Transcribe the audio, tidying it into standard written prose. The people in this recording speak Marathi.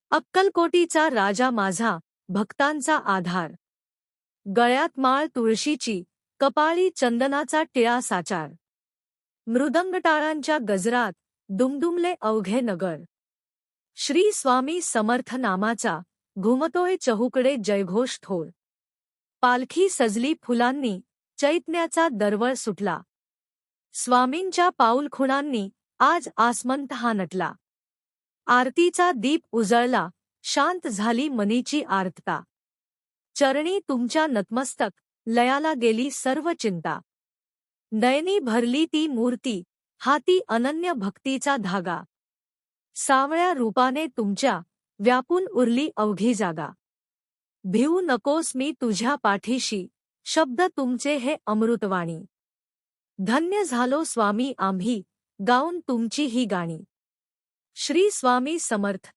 अक्कलकोटीचा राजा माझा, भक्तांचा आधार. गळ्यात माळ तुळशीची, कपाळी चंदनाचा टिळा साचार. मृदंगटाळांच्या गजरात दुमदुमले अवघे नगर. श्री स्वामी समर्थ नामाचा घुमतोय चहूकडे जयघोष थोर. पालखी सजली फुलांनी, चैतन्याचा दरवळ सुटला. स्वामींच्या पाऊलखुणांनी आज आसमंत हा नटला. आरतीचा दीप उजळला, शांत झाली मनीची आर्तता. चरणी तुमच्या नतमस्तक, लयाला गेली सर्व चिंता. नयनी भरली ती मूर्ती, हाती अनन्य भक्तीचा धागा. सावळ्या रूपाने तुमच्या, व्यापून उरली अवघी जागा. भिवू नकोस मी तुझ्या पाठीशी, शब्द तुमचे हे अमृतवाणी. धन्य झालो स्वामी आम्ही, गाऊन तुमची ही गाणी. श्री स्वामी समर्थ.